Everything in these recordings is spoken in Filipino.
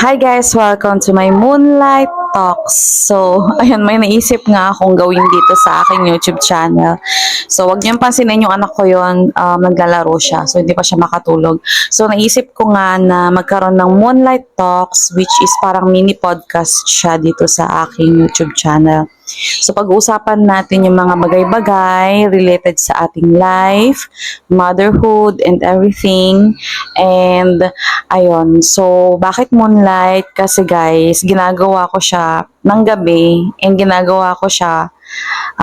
Hi guys! Welcome to my Moonlight Talks. So, ayun, may naisip nga akong gawin dito sa aking YouTube channel. So, wag niyong pansinin yung anak ko yon, naglalaro siya. So, hindi pa siya makatulog. So, naisip ko nga na magkaroon ng Moonlight Talks, which is parang mini podcast siya dito sa aking YouTube channel. So, pag-uusapan natin yung mga bagay-bagay related sa ating life, motherhood, and everything. And, ayun. So, bakit moonlight? Kasi guys, ginagawa ko siya ng gabi and ginagawa ko siya,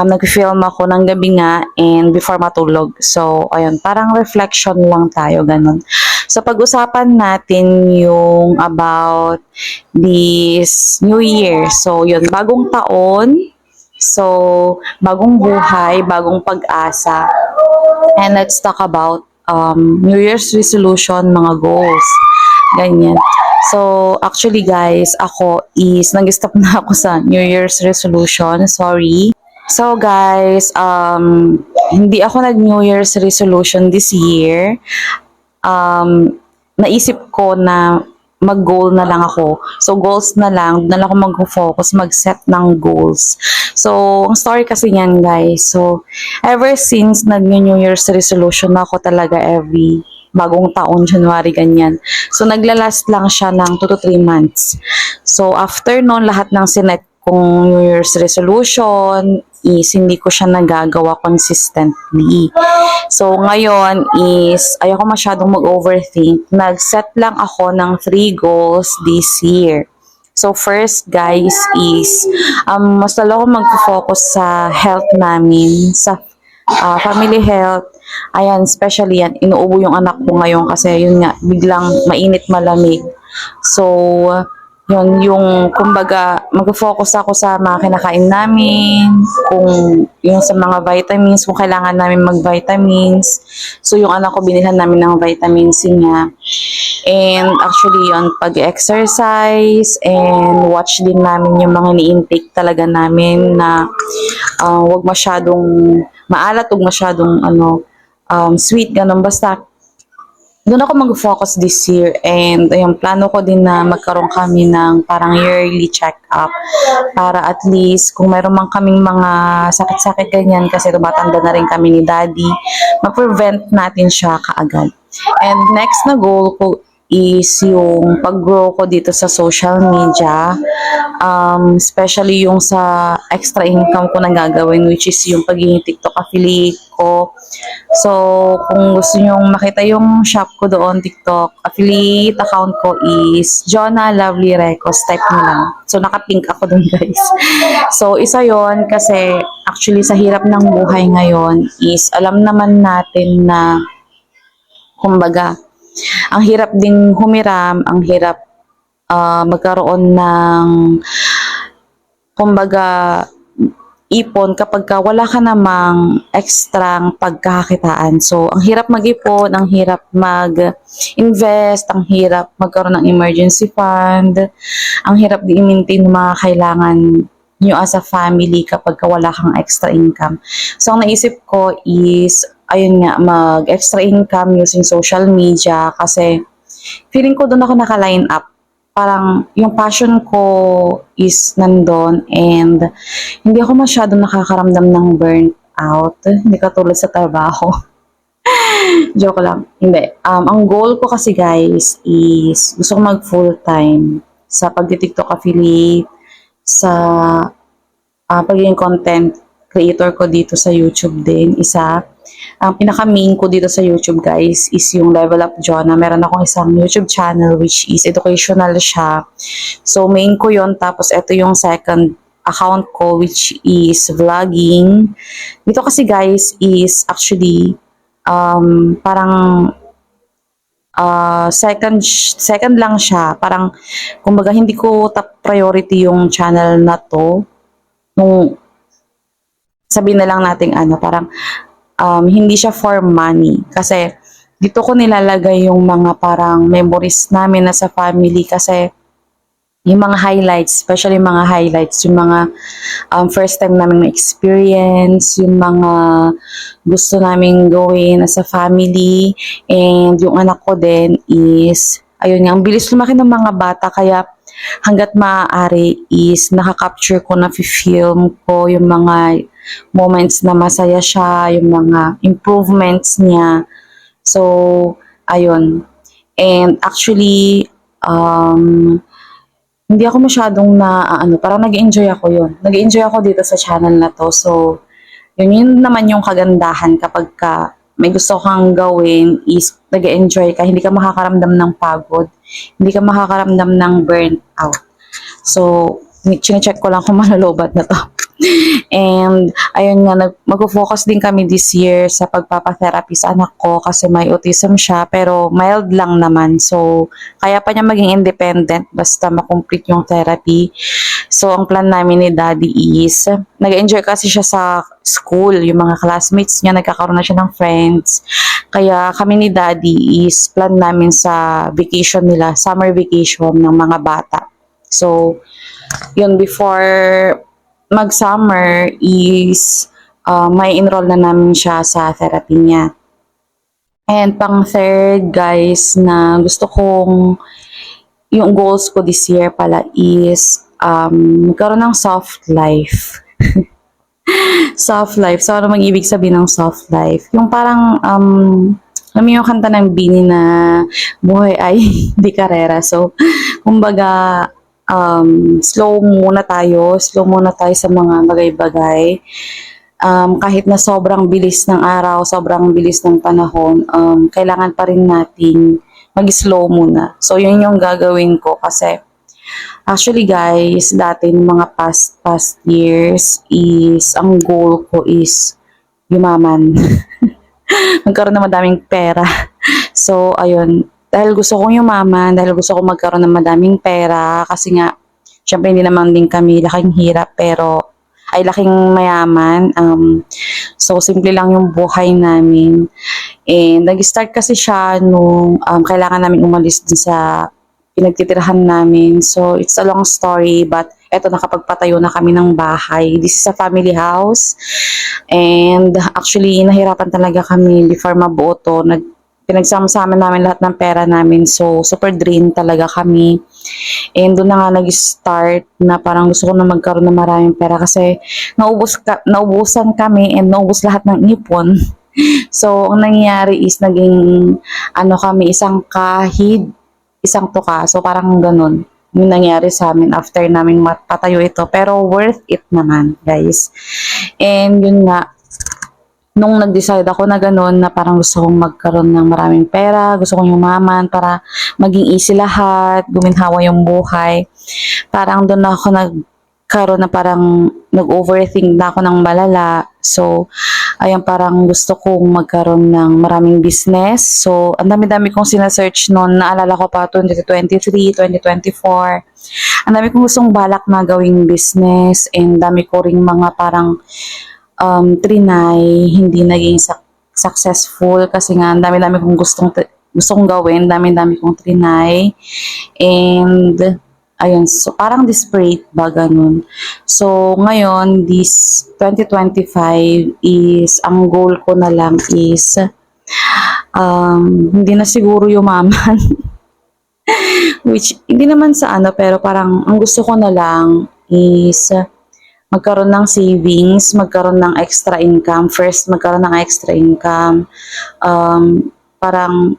nag-film ako ng gabi nga and before matulog. So, ayun. Parang reflection lang tayo, ganun. So, pag-usapan natin yung about this New Year. So, yun. Bagong taon. So, bagong buhay, bagong pag-asa. And let's talk about New Year's resolution, mga goals. Ganyan. So, actually guys, ako is, nag-stop na ako sa New Year's resolution. Sorry. So guys, hindi ako nag-New Year's resolution this year. Naisip ko na mag-goal na lang ako. So, goals na lang ako mag-focus, mag-set ng goals. So, ang story kasi yan, guys. So, ever since nag-New Year's resolution ako talaga every bagong taon, January, ganyan. So, naglalast lang siya ng 2 to 3 months. So, after noon, lahat ng sinet kong New Year's resolution is hindi ko siya nagagawa consistently. So, ngayon is, ayoko masyadong mag-overthink. Nag-set lang ako ng 3 goals this year. So, first, guys, is, mas lalo ako mag-focus sa health namin, sa family health. Ayan, especially yan, inuubo yung anak ko ngayon kasi yun nga, biglang mainit malamig. So, yun, yung, kumbaga, mag-focus ako sa mga kinakain namin, kung yung sa mga vitamins, kung kailangan namin mag-vitamins. So, yung anak ko, binilhan namin ng vitamins niya. And actually, yun, pag-exercise and watch din namin yung mga ni-intake talaga namin na wag masyadong maalat, wag masyadong sweet, ganun. Basta, doon ako mag-focus this year and ayun, plano ko din na magkaroon kami ng parang yearly check-up para at least kung meron man kaming mga sakit-sakit ganyan kasi tumatanda na rin kami ni daddy, ma-prevent natin siya kaagad. And next na goal ko is yung pag-grow ko dito sa social media, especially yung sa extra income ko na gagawin, which is yung pagiging TikTok affiliate ko. So, kung gusto nyo makita yung shop ko doon, TikTok affiliate account ko is Jonah Lovely Recos, type nyo lang. So, naka-pink ako doon, guys. So, isa yon kasi actually sa hirap ng buhay ngayon is alam naman natin na kumbaga, ang hirap ding humiram, ang hirap magkaroon ng kumbaga ipon kapag wala ka namang ekstrang pagkakakitaan. So, ang hirap mag-ipon, ang hirap mag-invest, ang hirap magkaroon ng emergency fund, ang hirap din i-maintain ng mga kailangan nyo as a family kapag wala kang extra income. So, ang naisip ko is, ayun nga, mag-extra income using social media kasi feeling ko doon ako naka-line up. Parang yung passion ko is nandun and hindi ako masyadong nakakaramdam ng burnout. Hindi katulad sa trabaho. Joke lang. Hindi. Ang goal ko kasi guys is gusto ko mag full-time sa pag-TikTok affiliate, sa pagiging content creator ko dito sa YouTube din. Isa. Ang pinaka-main ko dito sa YouTube guys is yung Level Up Jonah. Meron akong isang YouTube channel which is educational siya. So main ko yon, tapos ito yung second account ko which is vlogging. Dito kasi guys is actually parang second lang siya. Parang kumbaga hindi ko top priority yung channel na to. Nung sabihin na lang natin parang hindi siya for money. Kasi dito ko nilalagay yung mga parang memories namin na sa family kasi yung mga highlights, especially mga highlights, yung mga first time namin experience, yung mga gusto namin gawin as a family, and yung anak ko din is ayun nga, ang bilis lumaki ng mga bata, kaya hanggat maaari is nakaka-capture ko, na-film ko yung mga moments na masaya siya, yung mga improvements niya. So, ayun. And actually, hindi ako masyadong parang nag-enjoy ako yun. Nag-enjoy ako dito sa channel na to. So, yun naman yung kagandahan kapag may gusto kang gawin is nag-enjoy ka, hindi ka makakaramdam ng pagod, hindi ka makakaramdam ng burnout. So, chine-check ko lang kung malolobat na to. And, ayun nga, mag-focus din kami this year sa pagpapatherapy sa anak ko kasi may autism siya, pero mild lang naman. So, kaya pa niya maging independent basta makomplete yung therapy. So, ang plan namin ni Daddy is, nag-enjoy kasi siya sa school, yung mga classmates niya, nagkakaroon na siya ng friends. Kaya kami ni Daddy is plan namin sa vacation nila, summer vacation ng mga bata. So, yun, before mag-summer is may enroll na namin siya sa therapy niya. And pang third, guys, na gusto kong, yung goals ko this year pala is magkaroon ng soft life. Soft life. So, ano mang ibig sabihin ng soft life? Yung parang, alam mo yung kanta ng Bini na buhay ay di karera. So, kumbaga, slow muna tayo sa mga bagay-bagay. Kahit na sobrang bilis ng araw, sobrang bilis ng panahon, kailangan pa rin natin mag-slow muna. So, yun yung gagawin ko kasi actually guys, dati ng mga past years is, ang goal ko is yumaman. Magkaroon ng madaming pera. So, ayun, dahil gusto kong yumaman, dahil gusto kong magkaroon ng madaming pera, kasi nga, syempre hindi naman din kami laking hirap, pero ay laking mayaman. So, simple lang yung buhay namin. And nag-start kasi siya nung kailangan namin umalis din sa pinagtitirhan namin. So, it's a long story, but eto, nakapagpatayo na kami ng bahay. This is a family house. And actually, nahirapan talaga kami before mabuo to. Pinagsama-sama namin lahat ng pera namin. So, super drain talaga kami. And doon na nga nag-start na parang gusto ko na magkaroon ng maraming pera kasi naubusan kami and naubos lahat ng ipon. So, ang nangyayari is naging kami, isang kahid, isang tuka. So, parang ganun yung nangyari sa amin after namin mapatayo ito. Pero worth it naman, guys. And yun nga, nung nag-decide ako na gano'n, na parang gusto kong magkaroon ng maraming pera, gusto kong yumaman para maging easy lahat, guminhawa yung buhay. Parang doon ako nagkaroon na parang nag-overthink na ako ng malala. So, ayun, parang gusto kong magkaroon ng maraming business. So, ang dami-dami kong sinesearch noon. Naalala ko pa 2023, 2024. Ang dami kong gustong balak na gawing business, and dami ko ring mga parang trinay, hindi naging successful kasi nga ang dami-dami kong gustong gawin, dami-dami kong trinay. And ayun, so parang desperate ba ganun. So ngayon, this 2025 is, ang goal ko na lang is hindi na siguro yumaman. Which hindi naman sa pero parang ang gusto ko na lang is magkaroon ng savings, magkaroon ng extra income. First, magkaroon ng extra income. Parang,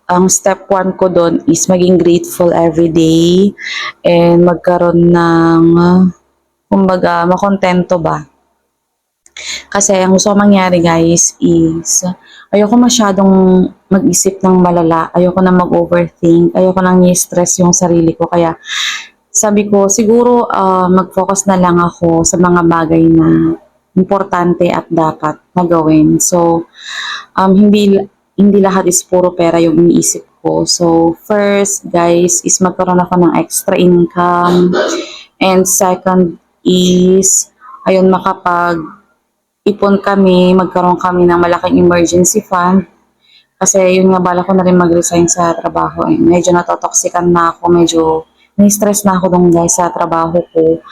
ang step 1 ko doon is maging grateful every day and magkaroon ng, kumbaga, makontento ba? Kasi ang gusto ko mangyari, guys, is ayoko masyadong mag-isip ng malala, ayoko na mag-overthink, ayoko nang i-stress yung sarili ko. Kaya, sabi ko, siguro mag-focus na lang ako sa mga bagay na importante at dapat na gawin. So, hindi lahat is puro pera yung iniisip ko. So, first, guys, is magkaroon ako ng extra income. And second is, ayun, makapag-ipon kami, magkaroon kami ng malaking emergency fund. Kasi yun nga, bala ko na rin mag-resign sa trabaho. Medyo natotoxican na ako, medyo na-stress na ako dong guys sa trabaho ko.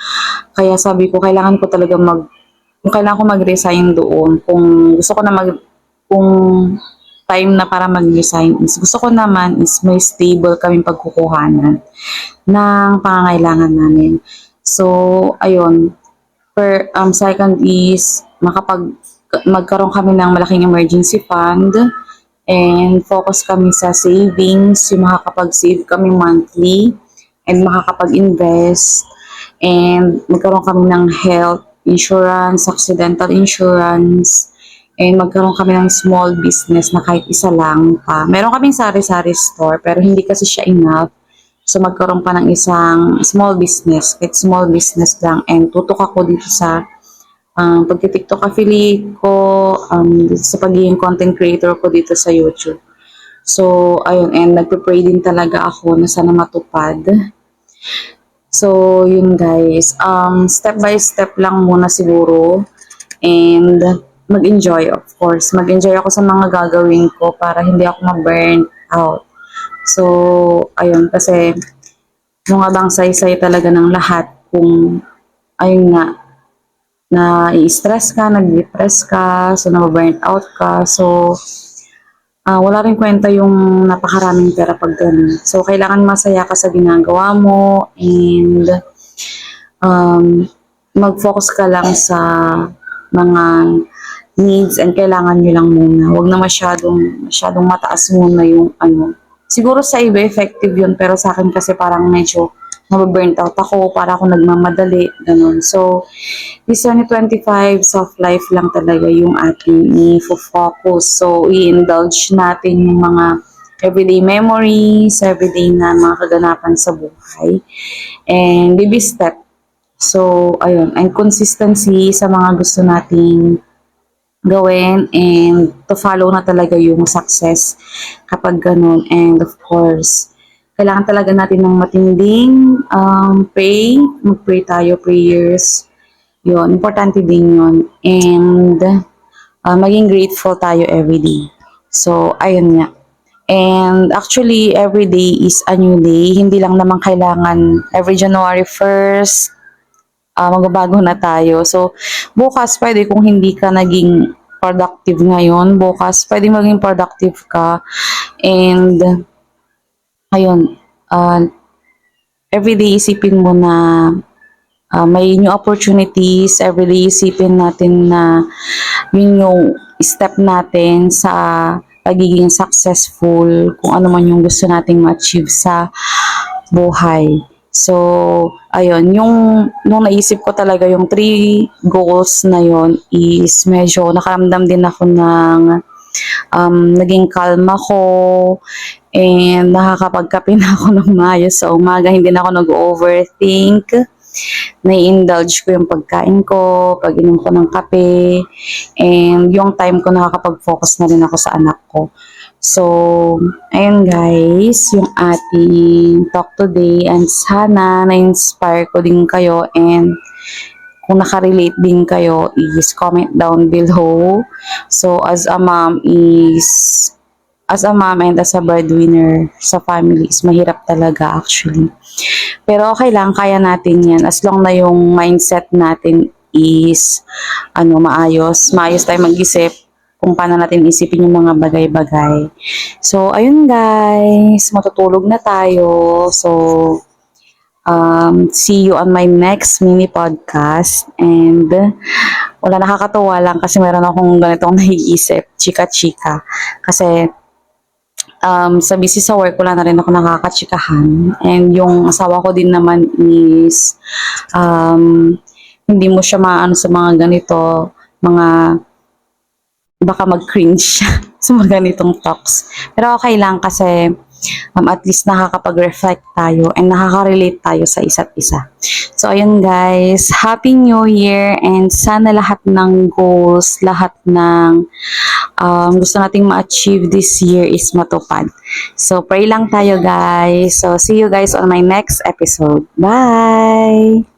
Kaya sabi ko, kailangan ko talaga kung kailangan ko mag-resign doon, kung gusto ko na kung time na para mag-resign is gusto ko naman is may stable kaming pagkukuhanan ng pangangailangan namin. So, ayun. Second is magkaroon kami ng malaking emergency fund and focus kami sa savings, yung makakapag-save kami monthly and makakapag-invest and magkaroon kami ng health insurance, accidental insurance, and magkaroon kami ng small business na kahit isa lang pa. Meron kaming sari-sari store pero hindi kasi siya enough. So magkaroon pa ng isang small business, kahit small business lang, and tutok ako dito sa pagti-TikTok affiliate ko, dito sa pagiging content creator ko dito sa YouTube. So, ayun, and nagpe-pray din talaga ako na sana matupad. So, yun guys, step by step lang muna siguro, and mag-enjoy, of course. Mag-enjoy ako sa mga gagawin ko para hindi ako ma-burn out. So, ayun, kasi mga bang saysay talaga ng lahat kung, ayun nga, na i-stress ka, nag-depress ka, so na-burn out ka. So, wala rin kwenta yung napakaraming pera pag ganun. So, kailangan masaya ka sa ginagawa mo and mag-focus ka lang sa mga needs and kailangan nyo lang muna. Huwag na masyadong mataas muna yung ano. Siguro sa iba effective yun, pero sa akin kasi parang medyo nababurnt out ako, para ako nagmamadali, ganun. So, this 2025, soft life lang talaga yung ating i-focus. So, i-indulge natin yung mga everyday memories, everyday na mga kaganapan sa buhay. And baby step. So, ayun. And consistency sa mga gusto nating gawin and to follow na talaga yung success kapag ganun. And of course, kailangan talaga natin ng matinding pray. Mag-pray tayo, prayers. Yun, importante din yun. And maging grateful tayo everyday. So, ayun nga. And actually, every day is a new day. Hindi lang naman kailangan every January 1st, magbabago na tayo. So, bukas pwede kung hindi ka naging productive ngayon, bukas pwede maging productive ka. And ayun, everyday isipin mo na may new opportunities, everyday isipin natin na yun yung step natin sa pagiging successful, kung ano man yung gusto nating ma-achieve sa buhay. So, ayun, nung naisip ko talaga yung 3 goals na yon is medyo nakaramdam din ako ng naging kalma ko and nakakapagkape na ako ng maayos sa umaga. Hindi na ako nag-overthink. Nai-indulge ko yung pagkain ko, pag-inom ko ng kape, and yung time ko nakakapag-focus na rin ako sa anak ko. So, ayun guys, yung ating talk today, and sana na-inspire ko din kayo, and kung nakarelate din kayo is comment down below. So, as a mom and as a breadwinner sa family is mahirap talaga actually. Pero okay lang, kaya natin yan as long na yung mindset natin is maayos tayo mag-isip kung paano natin isipin yung mga bagay-bagay. So, ayun guys, matutulog na tayo. So, see you on my next mini podcast. And wala, nakakatuwa lang kasi meron akong ganitong naiisip, chika-chika. Kasi sa busy sa work, wala na rin ako nakakachikahan. And yung asawa ko din naman is hindi mo siya maano sa mga ganito, baka mag-cringe sa mga ganitong talks. Pero okay lang kasi at least nakakapag-reflect tayo and nakaka-relate tayo sa isa't isa. So, ayun guys, Happy New Year, and sana lahat ng goals, lahat ng gusto nating ma-achieve this year is matupad. So, pray lang tayo guys. So, see you guys on my next episode. Bye!